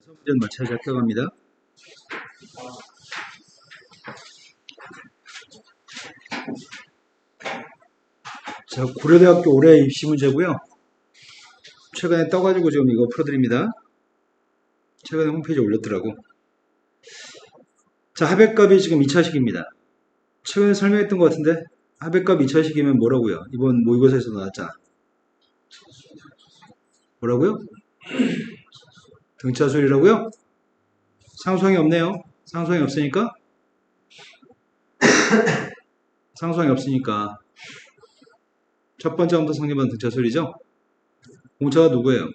문제는 마찰 살펴갑니다. 자, 고려대학교 올해 입시 문제고요. 최근에 떠가지고 지금 이거 풀어드립니다. 최근에 홈페이지에 올렸더라고. 자, 합의값이 지금 2차식입니다. 최근에 설명했던 것 같은데 합의값 2차식이면 뭐라고요? 이번 모의고사에서 나왔잖아. 뭐라고요? 등차수열이라고요? 상수항이 없네요. 상수항이 없으니까 첫 번째 부터 성립한 등차수열이죠. 공차가 누구예요?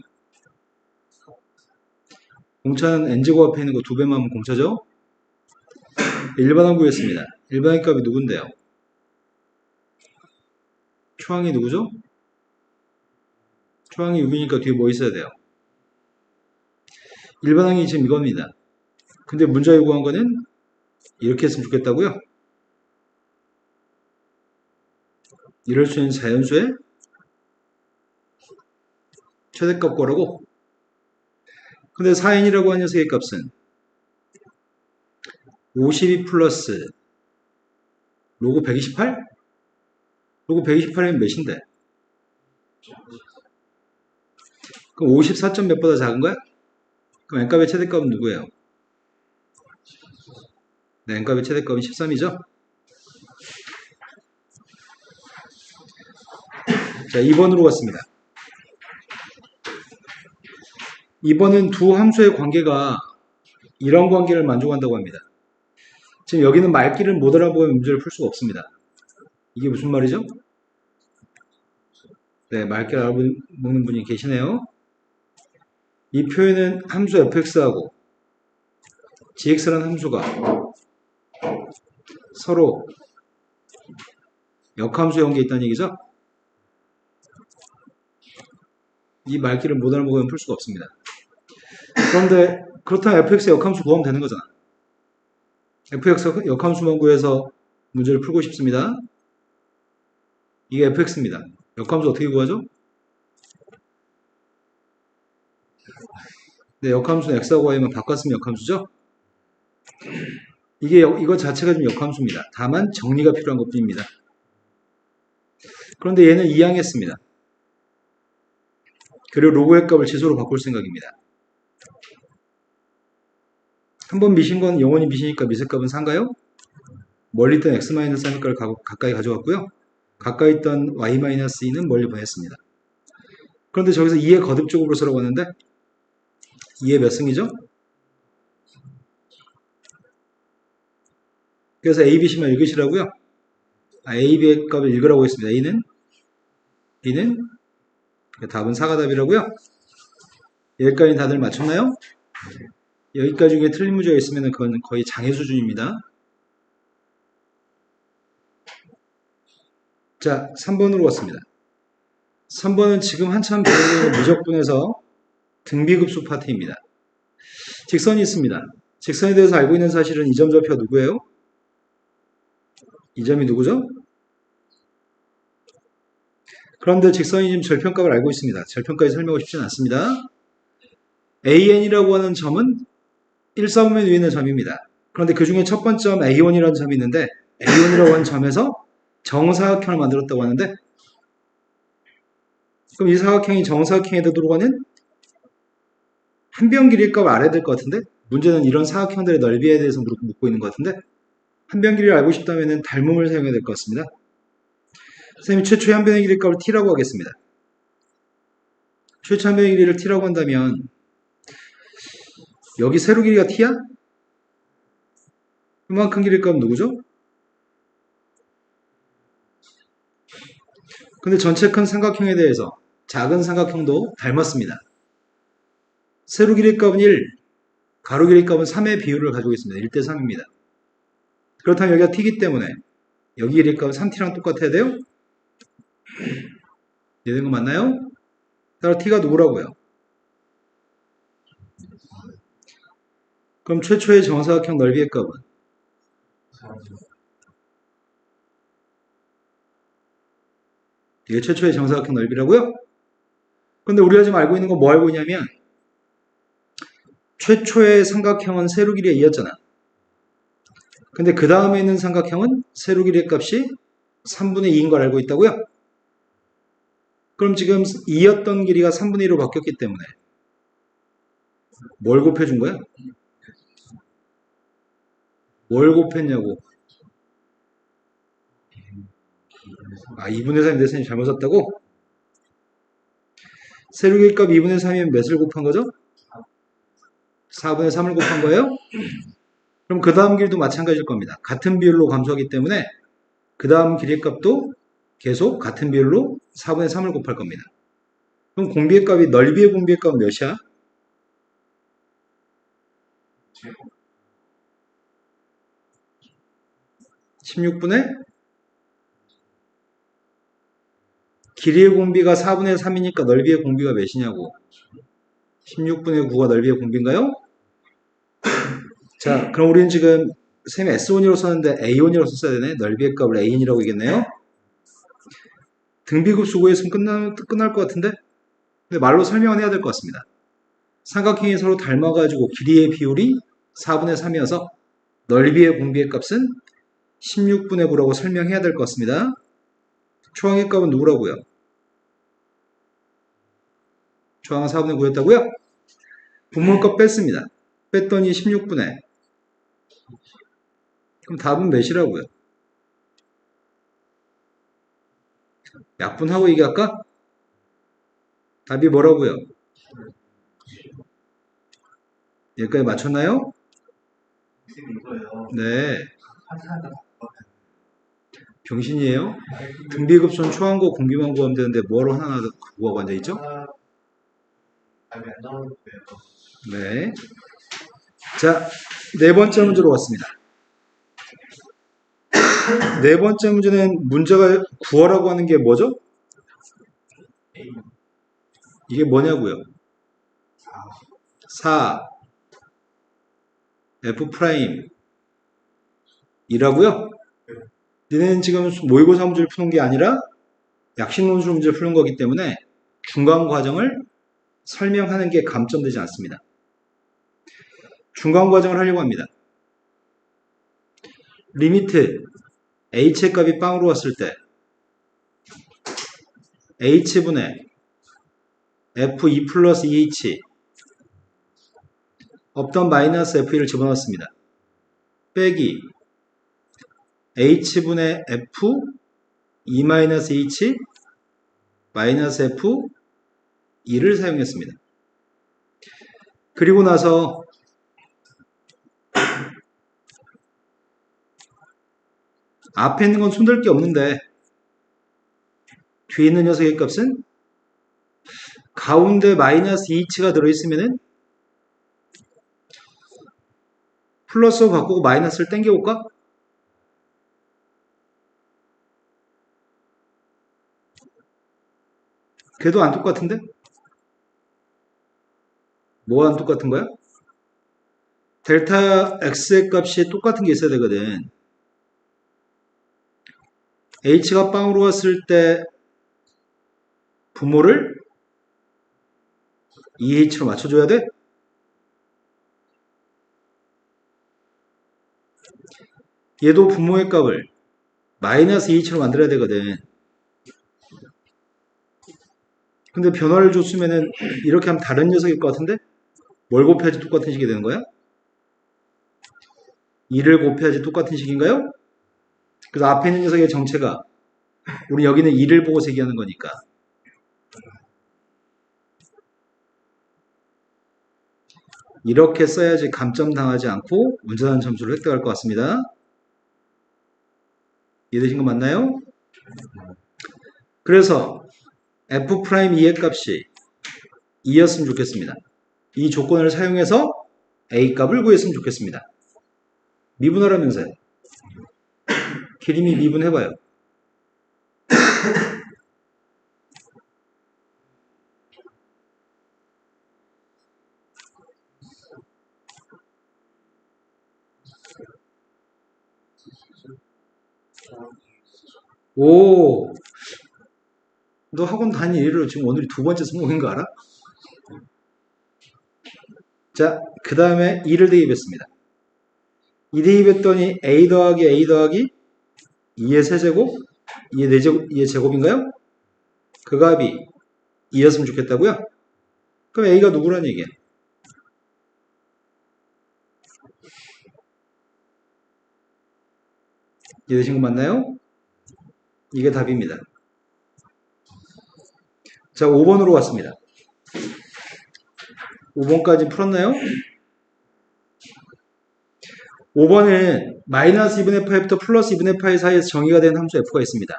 공차는 n제곱 앞에 있는 거 2배만 하면 공차죠? 일반항 구했습니다. 일반항 값이 누군데요? 초항이 누구죠? 초항이 6이니까 뒤에 뭐 있어야 돼요? 일반항이 지금 이겁니다. 근데 문제가 요구한 거는 이렇게 했으면 좋겠다고요? 이럴 수 있는 자연수의 최대값 구하라고? 근데 4n이라고 하는 녀석의 값은 52 플러스 로그 128? 로그 128이면 몇인데? 그럼 54점 몇보다 작은 거야? 그럼 n값의 최대값은 누구예요? 네, n값의 최대값은 13이죠? 자, 2번으로 갔습니다. 2번은 두 함수의 관계가 이런 관계를 만족한다고 합니다. 지금 여기는 말귀를 못 알아보면 문제를 풀 수가 없습니다. 이게 무슨 말이죠? 네, 말귀를 알아보는 분이 계시네요. 이 표현은 함수 fx하고 gx라는 함수가 서로 역함수의 관계에 있다는 얘기죠? 이 말귀를 못 알아보면 풀 수가 없습니다. 그런데 그렇다면 fx의 역함수 구하면 되는 거잖아. fx 역함수만 구해서 문제를 풀고 싶습니다. 이게 fx입니다. 역함수 어떻게 구하죠? 네, 역함수는 x하고 y만 바꿨으면 역함수죠? 이거 자체가 좀 역함수입니다. 다만 정리가 필요한 것 뿐입니다. 그런데 얘는 이항했습니다. 그리고 로그의 값을 지수로 바꿀 생각입니다. 한번 미신 건 영원히 미시니까 미세값은 4인가요? 멀리 있던 x-3을 가까이 가져왔고요. 가까이 있던 y-2는 멀리 보냈습니다. 그런데 저기서 2의 거듭적으로 쓰라고 하는데 2의 몇 승이죠? 그래서 A, B, C만 읽으시라고요. A, B의 값을 읽으라고 했습니다. A는 B는 답은 4가 답이라고요. 여기까지 다들 맞췄나요? 여기까지 중에 틀린 문제가 있으면 그건 거의 장애 수준입니다. 자, 3번으로 왔습니다. 3번은 지금 한참 배우는 미적분에서 등비급수 파트입니다. 직선이 있습니다. 직선에 대해서 알고 있는 사실은 이 점 좌표가 누구예요? 이 점이 누구죠? 그런데 직선이 지금 절편값을 알고 있습니다. 절편까지 설명하고 싶지는 않습니다. AN이라고 하는 점은 1,4분면 위에 있는 점입니다. 그런데 그 중에 첫 번째 점 A1이라는 점이 있는데 A1이라고 하는 점에서 정사각형을 만들었다고 하는데 그럼 이 사각형이 정사각형에다 들어가는 한 변 길이의 값을 알아야 될 것 같은데 문제는 이런 사각형들의 넓이에 대해서 묻고 있는 것 같은데 한 변 길이를 알고 싶다면 닮음을 사용해야 될 것 같습니다. 선생님이 최초의 한 변의 길이 값을 t라고 하겠습니다. 최초 한 변의 길이를 t라고 한다면 여기 세로 길이가 t야? 이만큼 길이의 값은 누구죠? 근데 전체 큰 삼각형에 대해서 작은 삼각형도 닮았습니다. 세로 길이의 값은 1, 가로 길이의 값은 3의 비율을 가지고 있습니다. 1대 3입니다. 그렇다면 여기가 t이기 때문에 여기 길이의 값은 3t랑 똑같아야 돼요? 이해된 거 맞나요? 따라 t가 누구라고요? 그럼 최초의 정사각형 넓이의 값은? 이게 최초의 정사각형 넓이라고요? 근데 우리가 지금 알고 있는 건 뭐 알고 있냐면 최초의 삼각형은 세로 길이에 2였잖아. 근데 그 다음에 있는 삼각형은 세로 길이의 값이 3분의 2인 걸 알고 있다고요? 그럼 지금 2였던 길이가 3분의 1로 바뀌었기 때문에 뭘 곱해준 거야? 뭘 곱했냐고. 2분의 3인데 선생님 잘못 썼다고? 세로 길이 값 2분의 3이면 몇을 곱한 거죠? 4분의 3을 곱한 거예요? 그럼 그 다음 길도 마찬가지일 겁니다. 같은 비율로 감소하기 때문에 그 다음 길이의 값도 계속 같은 비율로 4분의 3을 곱할 겁니다. 그럼 공비의 값이 넓이의 공비의 값은 몇이야? 16분의 길이의 공비가 4분의 3이니까 넓이의 공비가 몇이냐고. 16분의 9가 넓이의 공비인가요? 자, 그럼 우리는 지금 쌤이 S1이라고 썼는데 A1이라고 썼어야 되네. 넓이의 값을 A인이라고 얘기했네요. 등비급수 구했으면 끝날 것 같은데? 근데 말로 설명은 해야 될 것 같습니다. 삼각형이 서로 닮아가지고 길이의 비율이 4분의 3이어서 넓이의 공비의 값은 16분의 9라고 설명해야 될 것 같습니다. 초항의 값은 누구라고요? 초항은 4분의 9였다고요? 분모값 뺐습니다. 뺐더니 16분의. 그럼 답은 몇이라고요? 약분하고 얘기할까? 답이 뭐라고요? 여기까지 맞췄나요? 네. 병신이에요? 등비급수는 초항고 공비만 구하면 되는데 뭐로 하나 구하고 앉아있죠? 네. 자, 네 번째 문제로 왔습니다. 네 번째 문제는 문제가 구하라고 하는 게 뭐죠? 이게 뭐냐고요? 4 F' 이라고요? 니네는 지금 모의고사 문제를 푸는 게 아니라 약식논술 문제를 푸는 거기 때문에 중간 과정을 설명하는 게 감점되지 않습니다. 중간 과정을 하려고 합니다. 리미트 h의 값이 빵으로 왔을 때 h분의 f2 플러스 2h 없던 마이너스 f2를 집어넣었습니다. 빼기 h분의 f 2 마이너스 h 마이너스 f 2를 사용했습니다. 그리고 나서 앞에 있는 건 손댈 게 없는데 뒤에 있는 녀석의 값은 가운데 마이너스 2h가 들어있으면은 플러스로 바꾸고 마이너스를 땡겨볼까? 걔도 안 똑같은데? 뭐가 안 똑같은 거야? 델타 x의 값이 똑같은 게 있어야 되거든. h가 빵으로 왔을 때 분모를 2h로 맞춰줘야 돼? 얘도 분모의 값을 마이너스 2h로 만들어야 되거든. 근데 변화를 줬으면은 이렇게 하면 다른 녀석일 것 같은데? 뭘 곱해야지 똑같은 식이 되는 거야? 2를 곱해야지 똑같은 식인가요? 그래서 앞에 있는 녀석의 정체가 우리 여기는 2를 보고 세기하는 거니까 이렇게 써야지 감점 당하지 않고 온전한 점수를 획득할 것 같습니다. 이해되신 거 맞나요? 그래서 F'2의 값이 2였으면 좋겠습니다. 이 조건을 사용해서 A 값을 구했으면 좋겠습니다. 미분하라면서요. 기림이 미분해봐요. 오, 너 학원 다닌 이래로 지금 오늘이 두 번째 성공인 거 알아? 자, 그 다음에 2를 대입했습니다. 2 대입했더니 a 더하기 a 더하기 2의 세제곱, 2의 4제곱, 2의 제곱인가요? 그 값이 2였으면 좋겠다고요? 그럼 a가 누구란 얘기야? 이해되신 거 맞나요? 이게 답입니다. 자, 5번으로 왔습니다. 5번까지 풀었나요? 5번은 마이너스 2분의 파이부터 플러스 2분의 파이 사이에서 정의가 된 함수 f가 있습니다.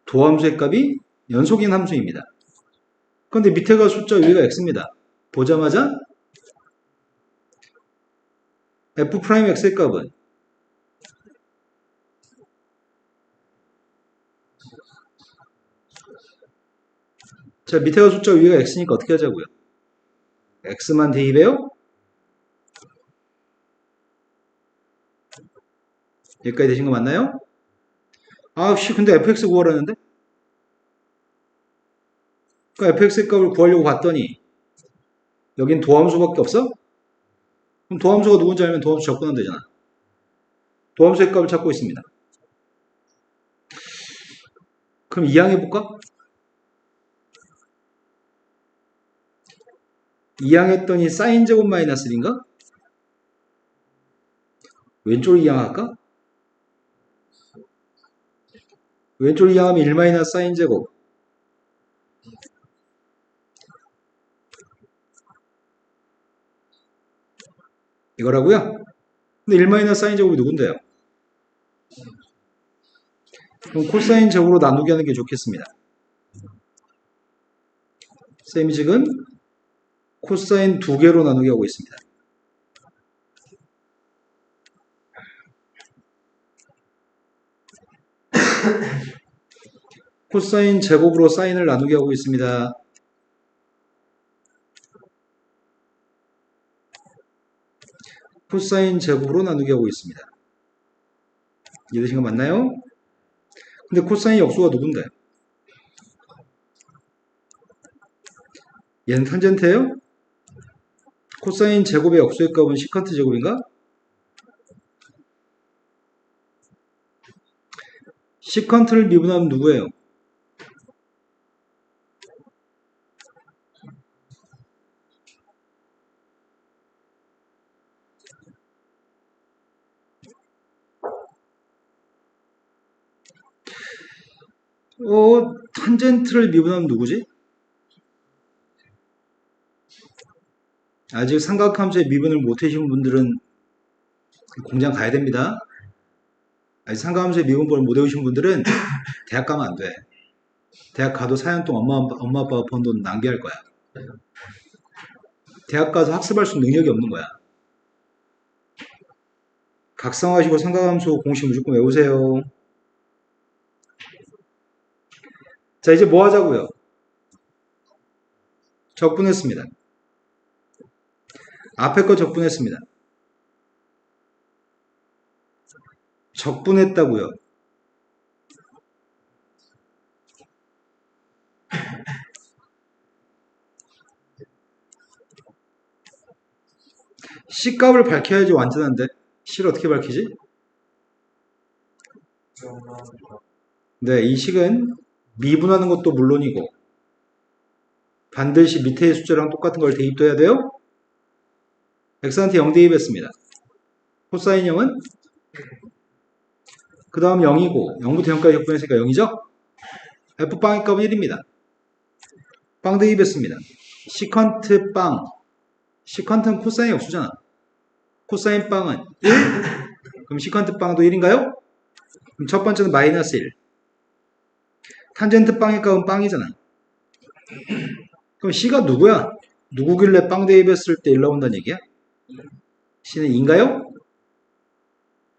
도함수의 값이 연속인 함수입니다. 그런데 밑에가 숫자, 위가 x입니다. 보자마자 f'x의 값은 자, 밑에가 숫자, 위가 x니까 어떻게 하자고요? x만 대입해요? 여기까지 되신 거 맞나요? 아, 근데 fx 구하라는데? 그러니까 fx의 값을 구하려고 봤더니 여긴 도함수밖에 없어? 그럼 도함수가 누군지 알면 도함수 접근하면 되잖아. 도함수의 값을 찾고 있습니다. 그럼 이항해볼까? 이항했더니 사인 제곱 마이너스 1인가? 왼쪽을 이항할까? 왼쪽을 이항하면 1 마이너스 사인 제곱. 이거라고요? 근데 1 마이너스 사인 제곱이 누군데요? 그럼 코사인 제곱으로 나누게 하는 게 좋겠습니다. 쌤이 지금 코사인 2개로 나누게 하고 있습니다. 코사인 제곱으로 사인을 나누게 하고 있습니다. 코사인 제곱으로 나누게 하고 있습니다. 이해되신 거 맞나요? 근데 코사인 역수가 누군데? 얘는 탄젠트예요? 코사인 제곱의 역수의 값은 시컨트 제곱인가? 시컨트를 미분하면 누구예요? 탄젠트를 미분하면 누구지? 아직 삼각함수의 미분을 못 해신 분들은 공장 가야 됩니다. 아직 삼각함수의 미분법을 못 외우신 분들은 대학 가면 안 돼. 대학 가도 4년 동안 엄마 아빠가 번 돈 낭비할 거야. 대학 가서 학습할 수 있는 능력이 없는 거야. 각성하시고 삼각함수 공식 무조건 외우세요. 자, 이제 뭐 하자고요? 적분했습니다. 앞에 거 적분했습니다. 적분했다고요. C값을 밝혀야지 완전한데 C를 어떻게 밝히지? 네, 이 식은 미분하는 것도 물론이고 반드시 밑에 숫자랑 똑같은 걸 대입도 해야 돼요. x한테 0 대입했습니다. 코사인 0은 그 다음 0이고 0부터 0까지 적분했으니까 0이죠? f빵의 값은 1입니다. 빵 대입했습니다. 시컨트 빵, 시컨트는 코사인 역수잖아. 코사인 빵은 1, 그럼 시컨트 빵도 1인가요? 그럼 첫 번째는 마이너스 1. 탄젠트 빵의 값은 빵이잖아. 그럼 C가 누구야? 누구길래 빵 대입했을 때 1 나온다는 얘기야? C는 2인가요?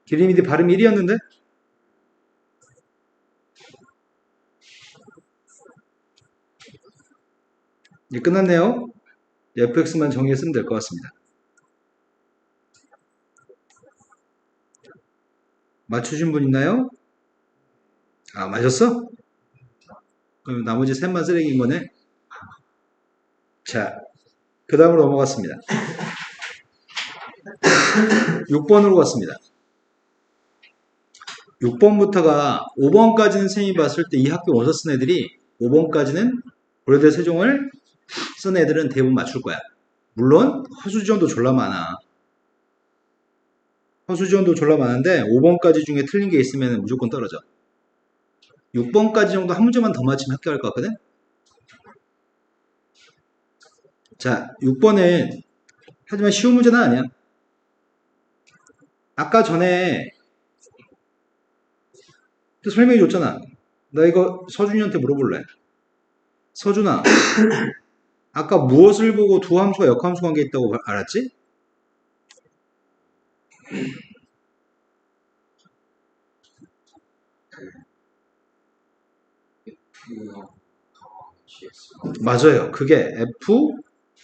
길이 밑에 발음이 1이었는데? 이제 끝났네요. fx만 정리했으면 될 것 같습니다. 맞추신 분 있나요? 아, 맞았어? 그럼 나머지 셋만 쓰레기인 거네? 자, 그 다음으로 넘어갔습니다. 6번으로 갔습니다. 6번부터가 5번까지는 선생님이 봤을 때 이 학교 원서 쓴 애들이 5번까지는 고려대 세종을 쓴 애들은 대부분 맞출 거야. 물론 허수지원도 졸라 많아. 허수지원도 졸라 많은데 5번까지 중에 틀린 게 있으면 무조건 떨어져. 6번까지 정도 한 문제만 더 맞히면 합격할 것 같거든? 자, 6번은 하지만 쉬운 문제는 아니야. 아까 전에 설명해 줬잖아. 나 이거 서준이한테 물어볼래. 서준아, 아까 무엇을 보고 두 함수가 역함수 관계 있다고 알았지? 맞아요. 그게 f,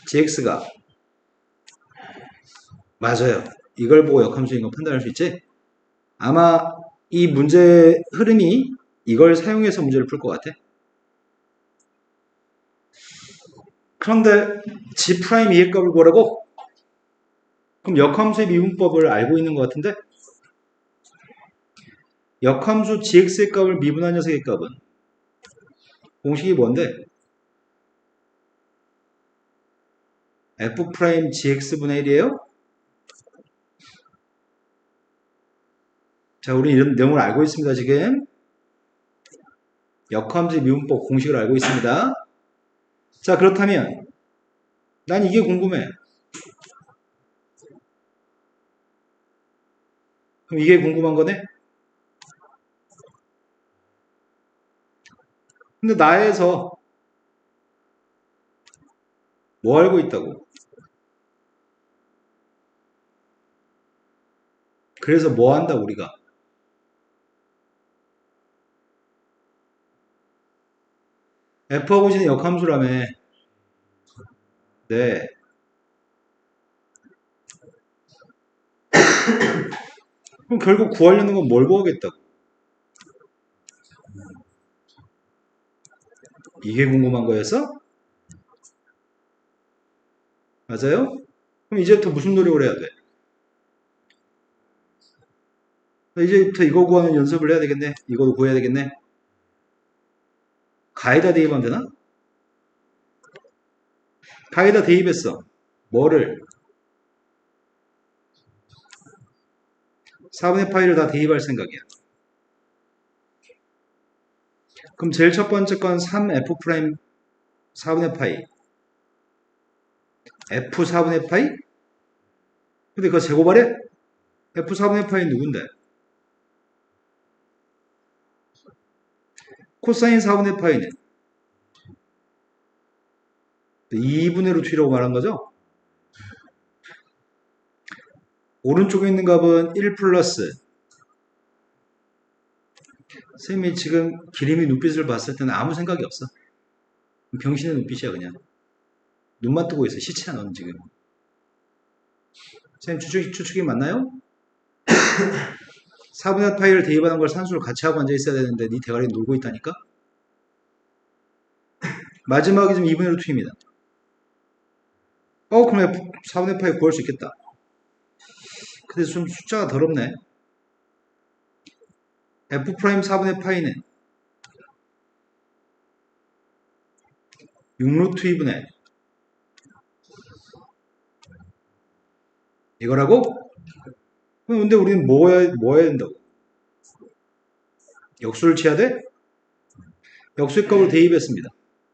gx가 맞아요. 이걸 보고 역함수인 거 판단할 수 있지? 아마 이 문제 흐름이 이걸 사용해서 문제를 풀 것 같아. 그런데 g' 이의 값을 구하라고? 그럼 역함수의 미분법을 알고 있는 것 같은데? 역함수 gx의 값을 미분한 녀석의 값은 공식이 뭔데? f'(gx)분의 1이에요? 자, 우리 이런 내용을 알고 있습니다, 지금. 역함수의 미분법 공식을 알고 있습니다. 자, 그렇다면 난 이게 궁금해. 그럼 이게 궁금한 거네? 근데 나에서 뭐 알고 있다고? 그래서 뭐 한다, 우리가? f하고 G는 역함수라며. 네. 그럼 결국 구하려는 건 뭘 구하겠다고? 이게 궁금한 거였어? 맞아요? 그럼 이제부터 무슨 노력을 해야 돼? 이제부터 이거 구하는 연습을 해야 되겠네? 이거도 구해야 되겠네? 가에다 대입하면 되나? 가에다 대입했어. 뭐를? 4분의 파이를 다 대입할 생각이야. 그럼 제일 첫 번째 건 3f' 4분의 파이. f 4분의 파이? 근데 그거 제곱하래? f 4분의 파이 누군데? 코사인 4분의 파이는 2분의 루트라고 말한 거죠? 오른쪽에 있는 값은 1 플러스. 선생님이 지금 기림이 눈빛을 봤을 때는 아무 생각이 없어. 병신의 눈빛이야, 그냥. 눈만 뜨고 있어. 시체야, 넌 지금. 선생님 추측이 맞나요? 4분의 파이를 대입하는 걸 산수를 같이 하고 앉아 있어야 되는데 네 대가리 놀고 있다니까? 마지막이 지금 2분의 루트입니다. 그럼 4분의 파이 구할 수 있겠다. 근데 좀 숫자가 더럽네. f' 4분의 파이는 6루트 2분의 이거라고? 근데 우리는 뭐 해야 된다고? 역수를 취해야 돼? 역수의 값을 대입했습니다.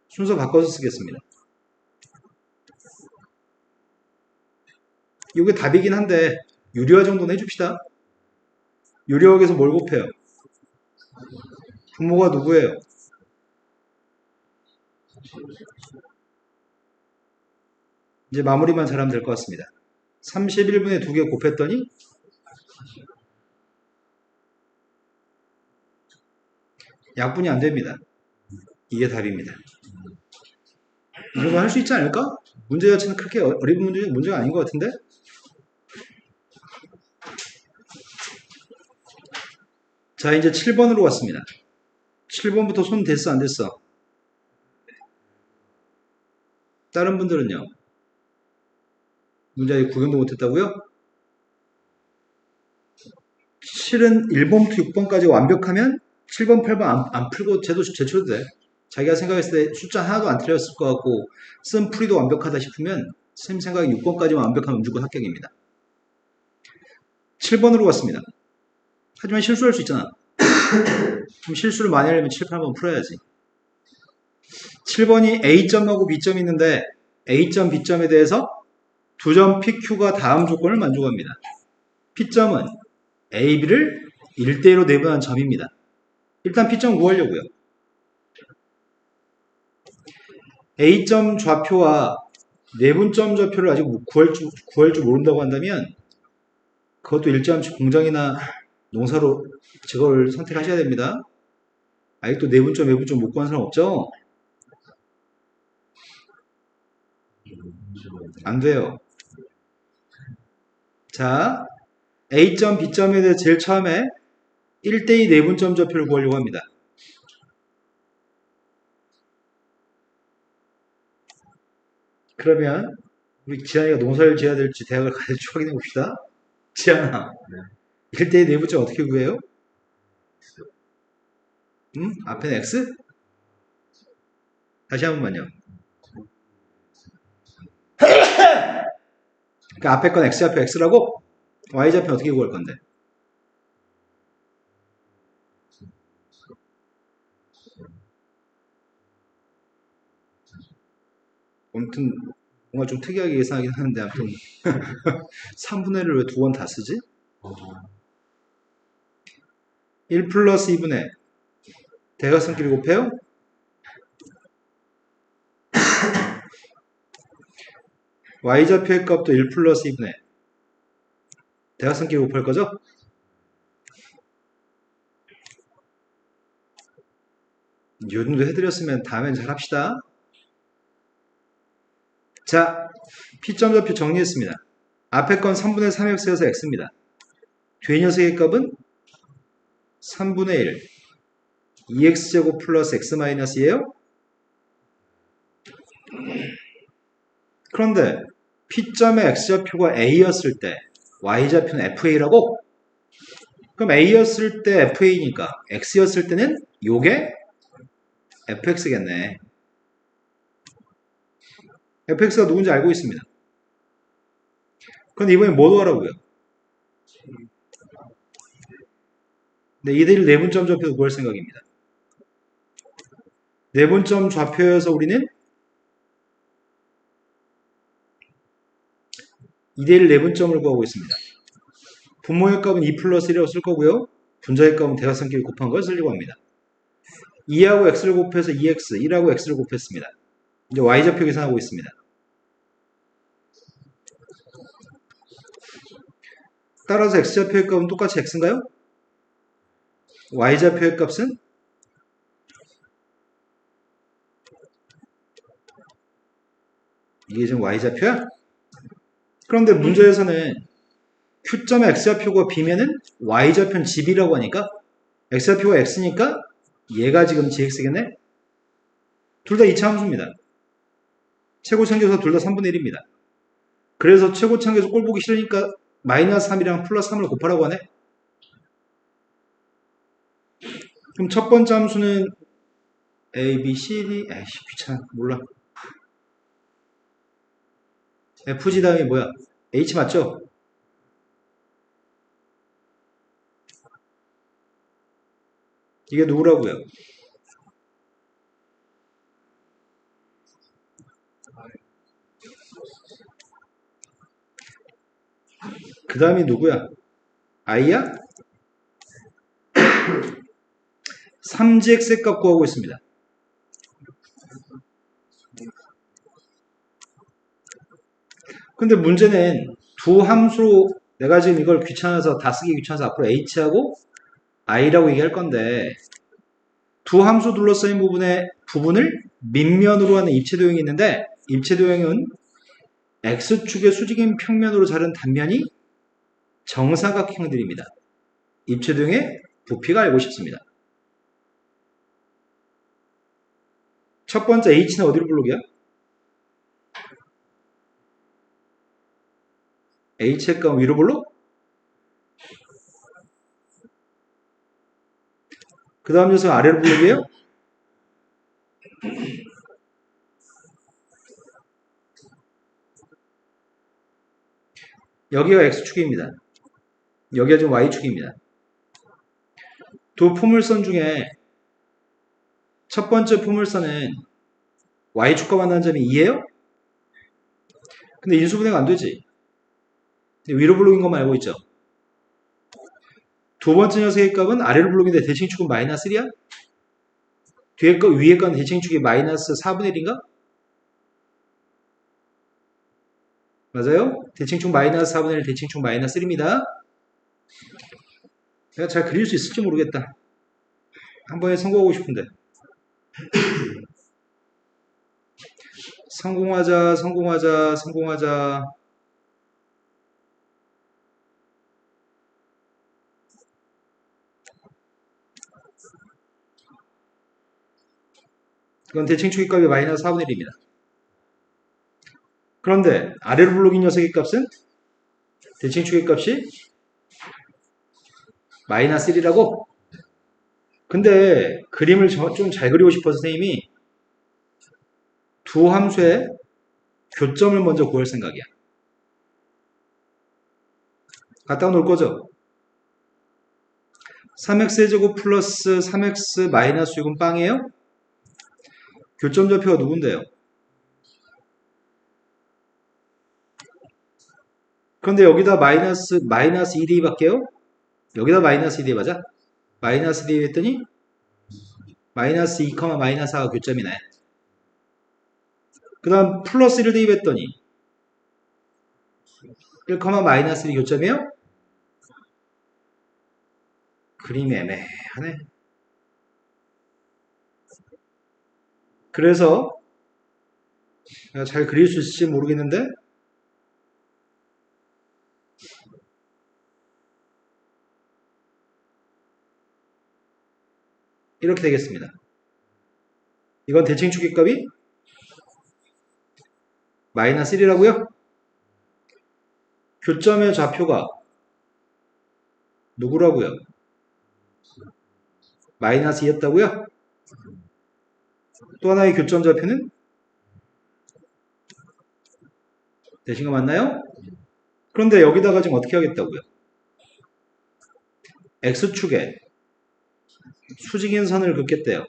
순서 바꿔서 쓰겠습니다. 이게 답이긴 한데 유리화 정도는 해줍시다. 유리화에서 뭘 곱해요? 분모가 누구예요? 이제 마무리만 잘하면 될 것 같습니다. 31분의 2개 곱했더니 약분이 안 됩니다. 이게 답입니다. 이 정도 할 수 있지 않을까? 문제 자체는 그렇게 어려운 문제가 아닌 것 같은데? 자, 이제 7번으로 왔습니다. 7번부터 손 됐어, 안 됐어? 다른 분들은요? 문제 아직 구경도 못했다고요? 7은 1번부터 6번까지 완벽하면 7번, 8번 안 풀고 제쳐도 돼. 자기가 생각했을 때 숫자 하나도 안 틀렸을 것 같고 쓴 풀이도 완벽하다 싶으면 선생님 생각에 6번까지만 완벽하면 무조건 합격입니다. 7번으로 갔습니다. 하지만 실수할 수 있잖아. 그럼 실수를 많이 하려면 7, 8번 풀어야지. 7번이 A점하고 B점이 있는데 A점, B점에 대해서 두 점 PQ가 다음 조건을 만족합니다. P점은 A, B를 1대1로 내분한 점입니다. 일단 P점 구하려고요. A점 좌표와 내분점 좌표를 아직 구할 줄 모른다고 한다면 그것도 일찌감치 공장이나 농사로 저걸 선택하셔야 됩니다. 아직도 내분점, 외분점 못 구한 사람 없죠? 안 돼요. 자, A점, B점에 대해 제일 처음에 1대2 내분점 좌표를 구하려고 합니다. 그러면 우리 지한이가 농사를 지어야 될지 대학을 가야 될지 확인해 봅시다. 지한아, 1대2 내분점 어떻게 구해요? 앞에는 X? 다시 한 번만요. 그러니까 앞에 건 X좌표 X라고? Y좌표 어떻게 구할 건데? 아무튼 뭔가 좀 특이하게 예상하긴 하는데 아무튼 3분의 1을 왜 두 번 다 쓰지? 1 플러스 2분의 대각선끼리 곱해요? Y좌표의 값도 1 플러스 2분의 대각선끼리 곱할 거죠? 이 정도 해드렸으면 다음엔 잘 합시다. 자, P점 좌표 정리했습니다. 앞에 건 3분의 3x여서 x입니다. 뒤에 녀석의 값은 3분의 1 2x제곱 플러스 x 마이너스예요. 그런데 P점의 x좌표가 a였을 때 y좌표는 fa라고? 그럼 a였을 때 fa니까 x였을 때는 요게 fx겠네. fx가 누군지 알고 있습니다. 그런데 이번에 뭐 더하라고요? 네, 이들을 내분점 좌표로 구할 생각입니다. 내분점 좌표여서 우리는 2대1 내분점을 구하고 있습니다. 분모의 값은 2 플러스 1이라고 쓸 거고요. 분자의 값은 대각선끼리 곱한 걸 쓰려고 합니다. 2하고 x를 곱해서 2x, 1하고 x를 곱했습니다. 이제 y좌표 계산하고 있습니다. 따라서 x좌표의 값은 똑같이 x인가요? y좌표의 값은 이게 지금 y좌표야? 그런데 문제에서는 q점의 x좌표가 b면은 y좌표는 gB라고 하니까 x좌표가 x니까 얘가 지금 gx겠네? 둘 다 이차함수입니다. 최고차항계에서 둘 다 3분의 1입니다. 그래서 최고차항계에서 꼴 보기 싫으니까 마이너스 3이랑 플러스 3을 곱하라고 하네? 그럼 첫 번째 함수는 A, B, C, D, 에이씨 귀찮아 몰라. FG 다음에 뭐야? H 맞죠? 이게 누구라고요? 그 다음이 누구야? I야? 3gx의 값 구하고 있습니다. 근데 문제는 두 함수로 내가 지금 이걸 귀찮아서 다 쓰기 귀찮아서 앞으로 h하고 i라고 얘기할 건데 두 함수 둘러싸인 부분을 밑면으로 하는 입체도형이 있는데 입체도형은 x축의 수직인 평면으로 자른 단면이 정사각형들입니다. 입체도형의 부피가 알고 싶습니다. 첫 번째 h는 어디로 불러게요? h의 값 위로 불러? 그 다음 녀석 아래로 블록이에요? 여기가 X축입니다. 여기가 지금 Y축입니다. 두 포물선 중에 첫 번째 포물선은 Y축과 만나는 점이 2예요? 근데 인수분해가 안 되지. 위로 블록인 것만 알고 있죠. 두 번째 녀석의 값은 아래로 블록인데 대칭축은 마이너스 1이야? 위에 건 대칭축이 마이너스 4분의 1인가? 맞아요? 대칭축 마이너스 4분의 1, 대칭축 마이너스 1입니다. 내가 잘 그릴 수 있을지 모르겠다. 한 번에 성공하고 싶은데. 성공하자, 성공하자, 성공하자. 이건 대칭축의 값이 마이너스 4분의 1입니다. 그런데 아래로 블록인 녀석의 값은 대칭축의 값이 마이너스 1이라고? 근데 그림을 좀 잘 그리고 싶어서 선생님이 두 함수의 교점을 먼저 구할 생각이야. 갖다 놓을 거죠? 3x제곱 플러스 3x 마이너스 6은 빵이에요? 교점 좌표가 누군데요? 그런데 여기다 마이너스 2d 밖에요? 여기다 마이너스 2d 맞아? 마이너스 2d 했더니 마이너스 2, 마이너스 4가 교점이네. 그 다음 플러스 1을 대입했더니 1, 마이너스 1이 교점이에요? 그림이 애매하네. 그래서 내가 잘 그릴 수 있을지 모르겠는데 이렇게 되겠습니다. 이건 대칭축의 값이 마이너스 1이라고요? 교점의 좌표가 누구라고요? 마이너스 2였다고요? 또 하나의 교점 좌표는 되신 거 맞나요? 그런데 여기다가 지금 어떻게 하겠다고요? X축에 수직인 선을 긋겠대요.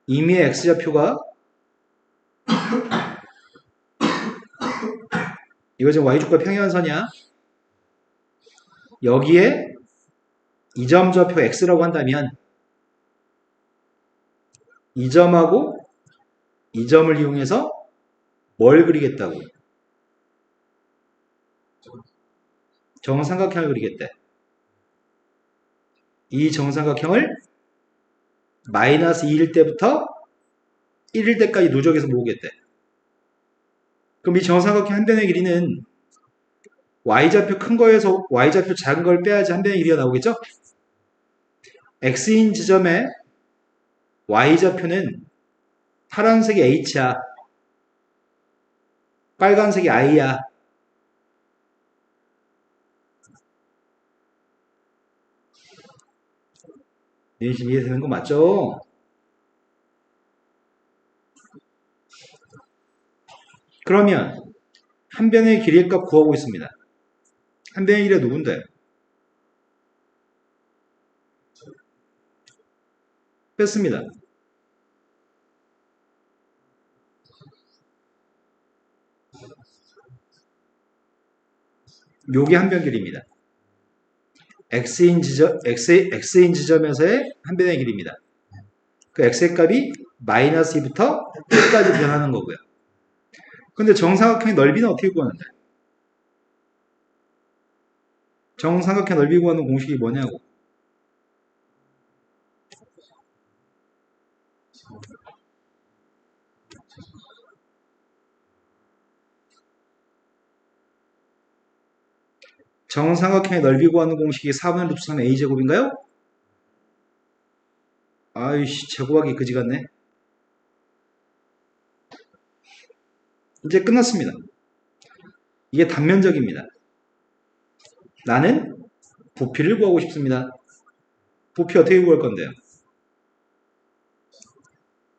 이미 X좌표가 이거 지금 Y축과 평행한선이야. 여기에 이 점 좌표 X라고 한다면 이 점하고 이 점을 이용해서 뭘 그리겠다고요? 정삼각형을 그리겠대. 이 정삼각형을 마이너스 2일 때부터 1일 때까지 누적해서 모으겠대. 그럼 이 정삼각형 한 변의 길이는 y좌표 큰 거에서 y좌표 작은 걸 빼야지 한 변의 길이가 나오겠죠? x인 지점에 y좌표는 파란색이 h야. 빨간색이 i야. 이해되는 거 맞죠? 그러면 한 변의 길이의 값 구하고 있습니다. 한 변의 길이가 누군데? 뺐습니다. 요게 한 변 길이입니다. x인 지점에서의 한 변의 길이입니다. 그 x의 값이 마이너스 2부터 1까지 변하는 거고요. 근데 정삼각형의 넓이는 어떻게 구하는데? 정삼각형 넓이 구하는 공식이 뭐냐고. 정삼각형의 넓이 구하는 공식이 4분의 루트 3 a제곱인가요? 아이씨, 제곱하기 그지 같네. 이제 끝났습니다. 이게 단면적입니다. 나는 부피를 구하고 싶습니다. 부피 어떻게 구할 건데요?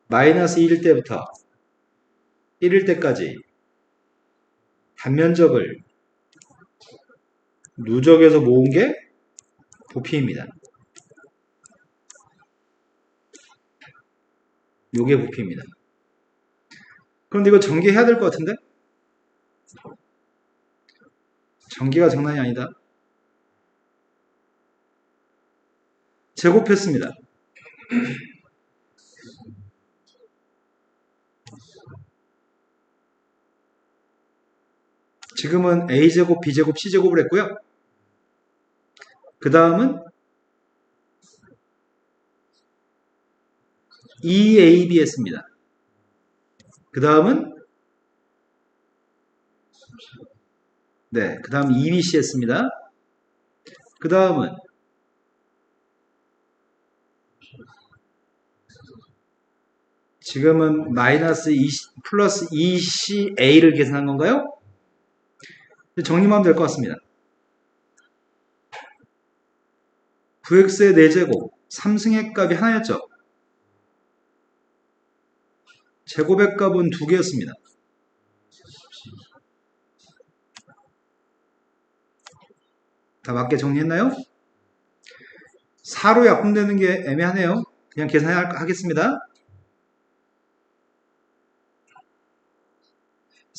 마이너스 1일 때부터 1일 때까지 단면적을 누적해서 모은 게 부피입니다. 요게 부피입니다. 그런데 이거 전개해야 될 것 같은데? 전개가 장난이 아니다. 제곱했습니다. 지금은 A제곱, B제곱, C제곱을 했고요. 그 다음은 2AB 했습니다. 그 다음은 네, 그 다음 2BC 했습니다. 그 다음은 지금은 마이너스 2 플러스 2CA를 계산한 건가요? 정리만 하면 될 것 같습니다. 9x의 4제곱, 3승의 값이 하나였죠. 제곱의 값은 2개였습니다. 다 맞게 정리했나요? 4로 약분되는 게 애매하네요. 그냥 계산하겠습니다.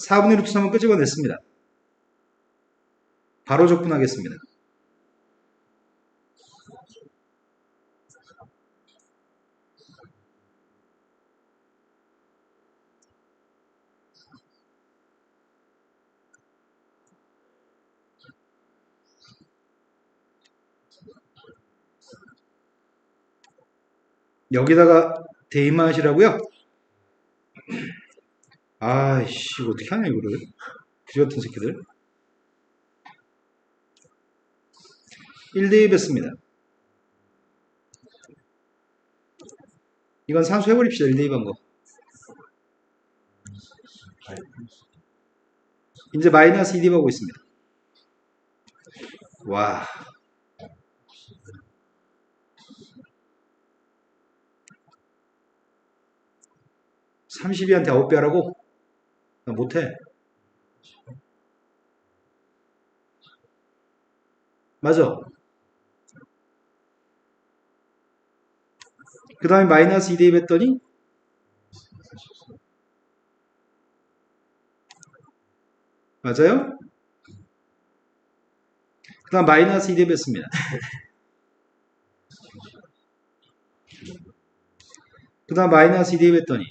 4분의 루트 3은 끄집어냈습니다. 바로 적분하겠습니다. 여기다가 대입만 하시라고요? 아이씨, 이거 어떻게 하냐, 이거를. 그지 같은 새끼들. 1대입했습니다. 이건 산수 해버립시다, 1대입한 거. 이제 마이너스 2대입하고 있습니다. 와. 32한테 9배 하라고? 나 못해. 맞아. 그 다음에 마이너스 2 대입했더니 맞아요? 그 다음 마이너스 2 대입했습니다. 그 다음 마이너스 2 대입했더니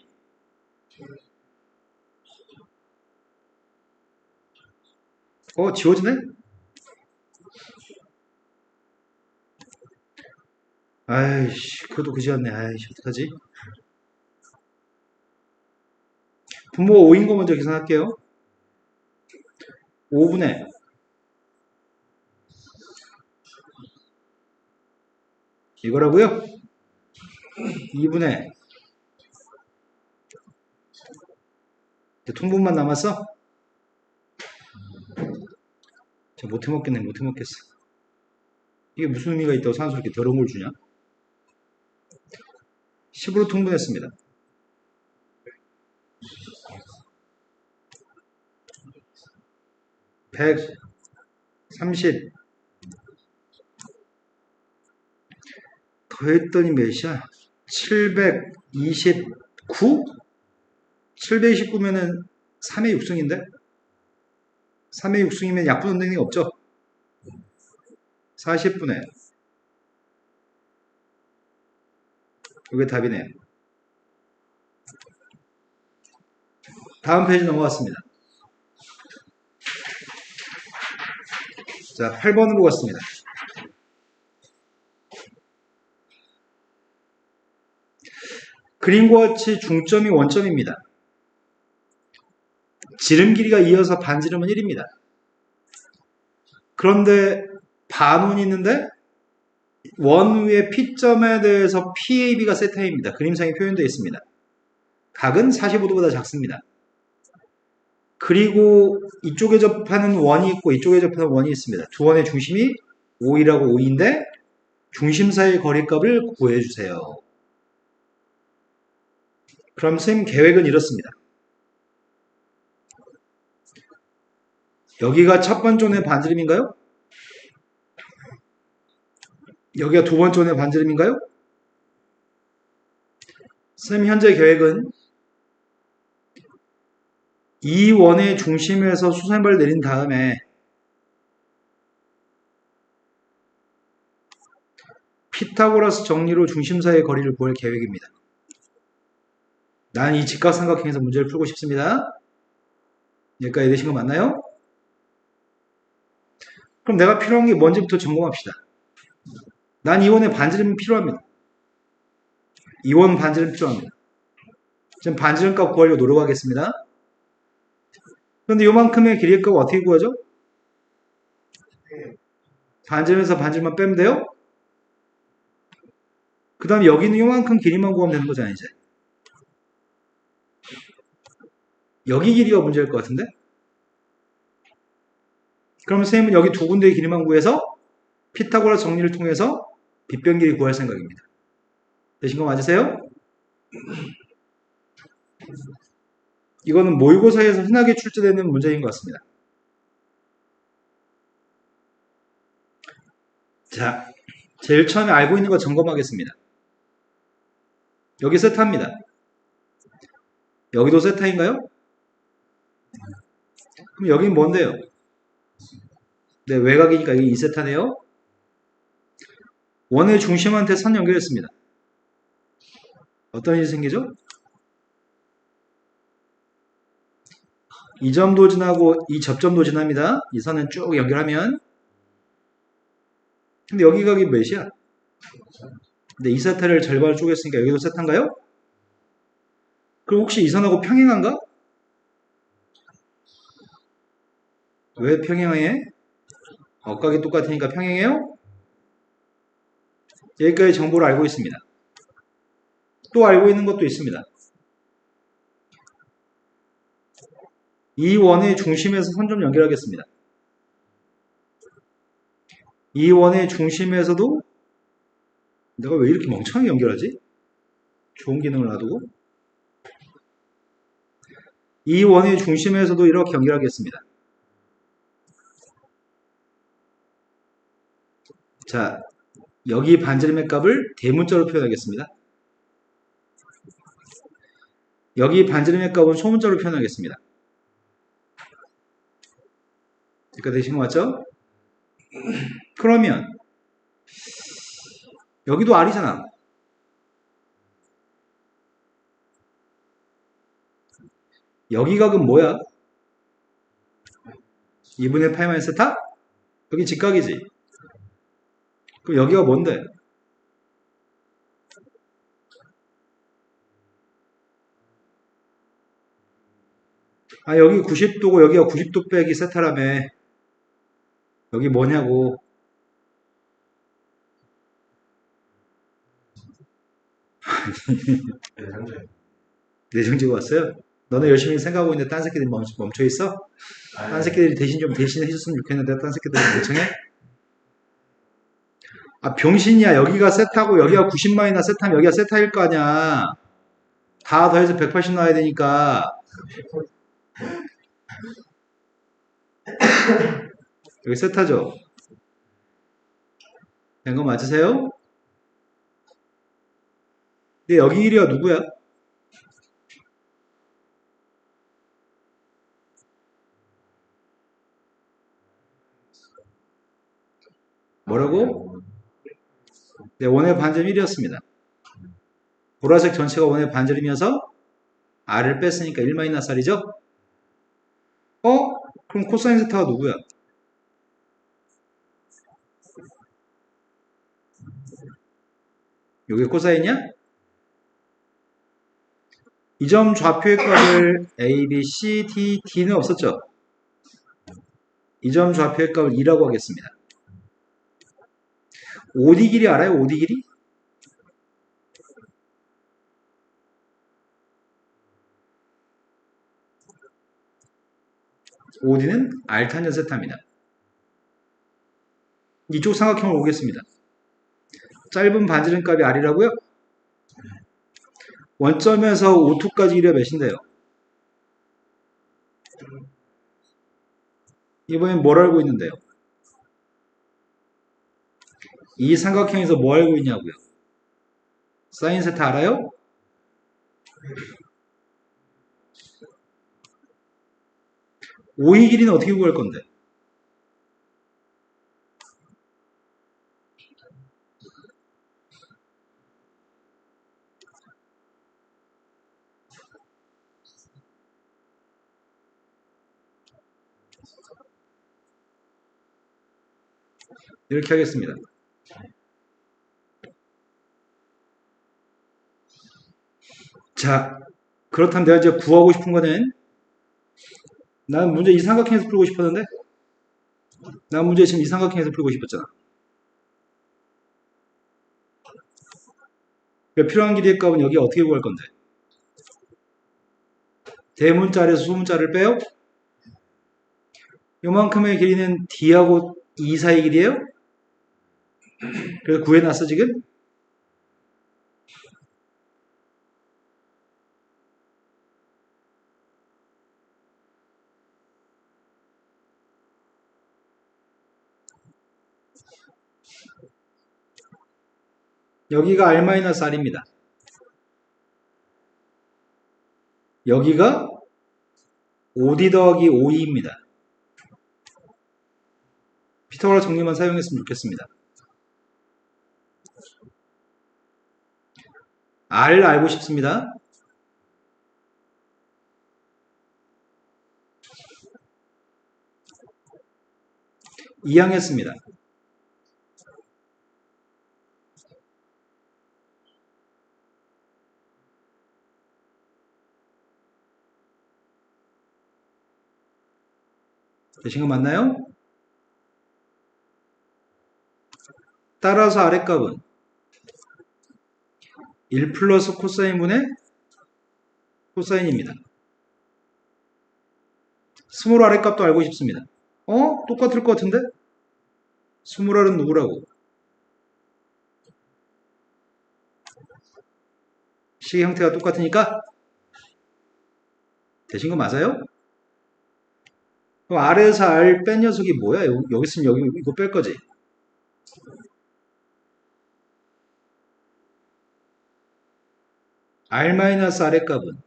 지워지네? 아이씨, 그것도 그지 않네. 아이씨, 어떡하지? 분모가 5인 거 먼저 계산할게요. 5분의 이거라고요? 2분의 통분만 남았어? 저 못해먹겠네, 못해먹겠어. 이게 무슨 의미가 있다고 산수 이렇게 더러운 걸 주냐? 10으로 통분했습니다. 130 더했더니 몇이야? 729? 729면은 3의 6승인데? 3의 6승이면 약분 원능이 없죠? 40분의 이게 답이네요. 다음 페이지 넘어갔습니다. 자, 8번으로 갔습니다. 그림과 같이 중점이 원점입니다. 지름 길이가 2여서 반지름은 1입니다. 그런데 반원이 있는데 원 위의 P점에 대해서 PAB가 세타입니다. 그림상에 표현되어 있습니다. 각은 45도보다 작습니다. 그리고 이쪽에 접하는 원이 있고 이쪽에 접하는 원이 있습니다. 두 원의 중심이 5이라고 5인데 중심 사이의 거리값을 구해주세요. 그럼 선생님 계획은 이렇습니다. 여기가 첫 번째 원의 반지름인가요? 여기가 두 번째 원의 반지름인가요? 선생님 현재 계획은 이 원의 중심에서 수선발 내린 다음에 피타고라스 정리로 중심 사이의 거리를 구할 계획입니다. 난 이 직각삼각형에서 문제를 풀고 싶습니다. 여기까지 되신 거 맞나요? 그럼 내가 필요한 게 뭔지부터 점검합시다. 난 이 원의 반지름이 필요합니다. 이 원 반지름 필요합니다. 지금 반지름 값 구하려고 노력하겠습니다. 그런데 요만큼의 길이의 값 어떻게 구하죠? 반지름에서 반지름만 빼면 돼요? 그 다음에 여기는 요만큼 길이만 구하면 되는 거잖아요, 이제. 여기 길이가 문제일 것 같은데? 그러면 선생님은 여기 두 군데의 길이만 구해서 피타고라스 정리를 통해서 빗변 길이 구할 생각입니다. 되신 거 맞으세요? 이거는 모의고사에서 흔하게 출제되는 문제인 것 같습니다. 자, 제일 처음에 알고 있는 거 점검하겠습니다. 여기 세타입니다. 여기도 세타인가요? 그럼 여긴 뭔데요? 네, 외곽이니까 여기 2세타네요. 원의 중심한테 선 연결했습니다. 어떤 일이 생기죠? 이 점도 지나고 이 접점도 지납니다. 이 선은 쭉 연결하면. 근데 여기 각이 몇이야? 근데 2세타를 절반을 쪼갰으니까 여기도 세타인가요? 그럼 혹시 이 선하고 평행한가? 왜 평행해? 각이 똑같으니까 평행해요? 여기까지 정보를 알고 있습니다. 또 알고 있는 것도 있습니다. 이 원의 중심에서 선 좀 연결하겠습니다. 이 원의 중심에서도 내가 왜 이렇게 멍청하게 연결하지? 좋은 기능을 놔두고 이 원의 중심에서도 이렇게 연결하겠습니다. 자, 여기 반지름의 값을 대문자로 표현하겠습니다. 여기 반지름의 값은 소문자로 표현하겠습니다. 여기까지 되신 거 맞죠? 그러면 여기도 R이잖아. 여기 각은 뭐야? 2분의 8 세타? 여기 직각이지. 그럼 여기가 뭔데? 아, 여기 90도고 여기가 90도 빼기 세타라며. 여기 뭐냐고. 내정지고 왔어요? 너네 열심히 생각하고 있는데 딴 새끼들이 멈춰 있어? 딴 새끼들이 대신 좀 대신 해줬으면 좋겠는데 딴 새끼들이 멍청해? 아, 병신이야. 여기가 세타고 여기가 90마이나 세타면 여기가 세타일 거 아니야. 다 더해서 180 나와야 되니까. 여기 세타죠? 된 거 맞으세요? 근데 여기 길이가 누구야? 뭐라고? 네, 원의 반지름 1이었습니다. 보라색 전체가 원의 반지름이어서 R을 뺐으니까 1-R이죠? 그럼 코사인 세타가 누구야? 요게 코사인이야? 이 점 좌표의 값을 A, B, C, D, D는 없었죠? 이 점 좌표의 값을 2라고 하겠습니다. OD 길이 알아요? OD 길이? OD는 R탄전 세타입니다. 이쪽 삼각형을 오겠습니다. 짧은 반지름값이 R이라고요? 원점에서 O2까지 길이가 몇인데요? 이번엔 뭘 알고 있는데요? 이 삼각형에서 뭐 알고 있냐고요? 사인 세타 알아요? OE 길이는 어떻게 구할 건데? 이렇게 하겠습니다. 자, 그렇다면 내가 이제 구하고 싶은 거는 난 문제 이 삼각형에서 풀고 싶었는데 난 문제 지금 이 삼각형에서 풀고 싶었잖아. 그러니까 필요한 길이의 값은 여기 어떻게 구할 건데? 대문자에서 소문자를 빼요? 요만큼의 길이는 D하고 E 사이 길이에요? 그래서 구해놨어 지금? 여기가 R-R입니다. 여기가 OD 더하기 OE입니다. 피타고라 정리만 사용했으면 좋겠습니다. R 알고 싶습니다. 이항했습니다. 되신 거 맞나요? 따라서 아랫값은 1 플러스 코사인분의 코사인입니다. 스몰 아랫값도 알고 싶습니다. 똑같을 것 같은데? 스몰 R은 누구라고? 식 형태가 똑같으니까 되신 거 맞아요? 그럼 R에서 R 뺀 녀석이 뭐야? 여기 있으면 여기 이거 뺄 거지? R-R의 값은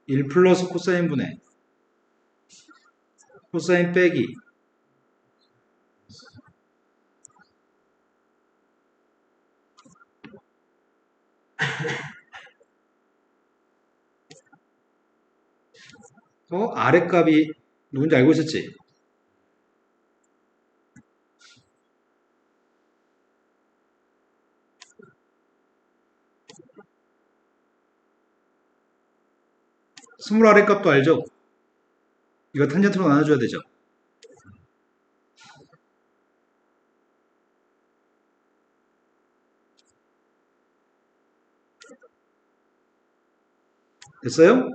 1 플러스 코사인 분의 코사인 빼기 R의 값이 누군지 알고 있었지? 스몰 R의 값도 알죠? 이거 탄젠트로 나눠줘야 되죠? 됐어요?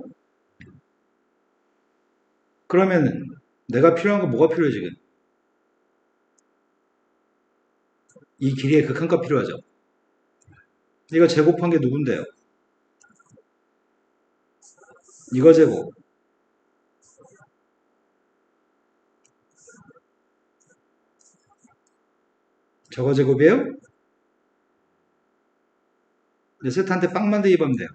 그러면 내가 필요한 거 뭐가 필요해 지금? 이 길이의 극한값 필요하죠? 이거 제곱한 게 누군데요? 이거 제곱 저거 제곱이에요? 이제 세트한테 빵 만들기 하면 돼요.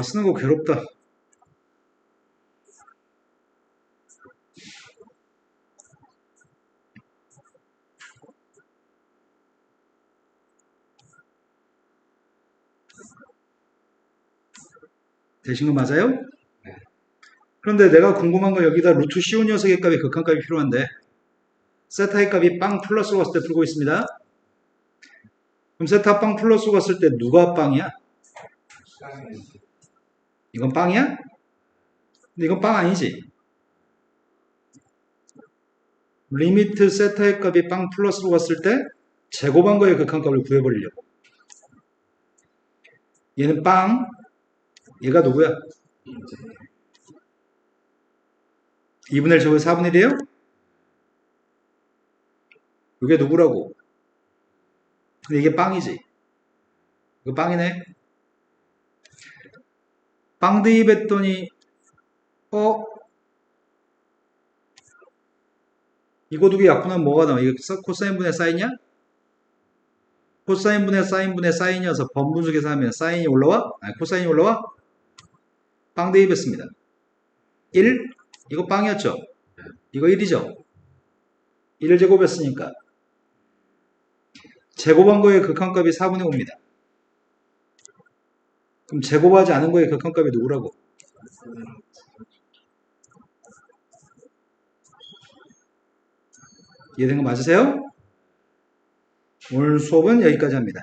쓰는 거 괴롭다. 되신 거 맞아요? 그런데 내가 궁금한 건 여기다 루트 씌운 녀석의 값이 극한값이 필요한데 세타의 값이 빵 플러스로 갔을 때 풀고 있습니다. 그럼 세타 빵 플러스로 갔을 때 누가 빵이야? 이건 빵이야? 근데 이건 빵 아니지? 리미트 세타의 값이 빵 플러스로 갔을 때 제곱한 거의 극한값을 구해버리려고. 얘는 빵, 얘가 누구야? 2분의 1 제곱에 4분의 1이에요? 이게 누구라고? 근데 이게 빵이지. 이거 빵이네. 빵 대입했더니 어? 이거 두 개 약분하면 뭐가 나와? 이거 코사인 분의 사인이야? 코사인 분의 사인 분의 사인이어서 번분수 계산하면 사인이 올라와? 아니 코사인이 올라와? 빵 대입했습니다. 1? 이거 빵이었죠? 이거 1이죠? 1을 제곱했으니까 제곱한 거의 극한값이 4분의 5입니다. 그럼 제곱하지 않은 거의 극한값이 누구라고? 이해된 거 맞으세요? 오늘 수업은 여기까지 합니다.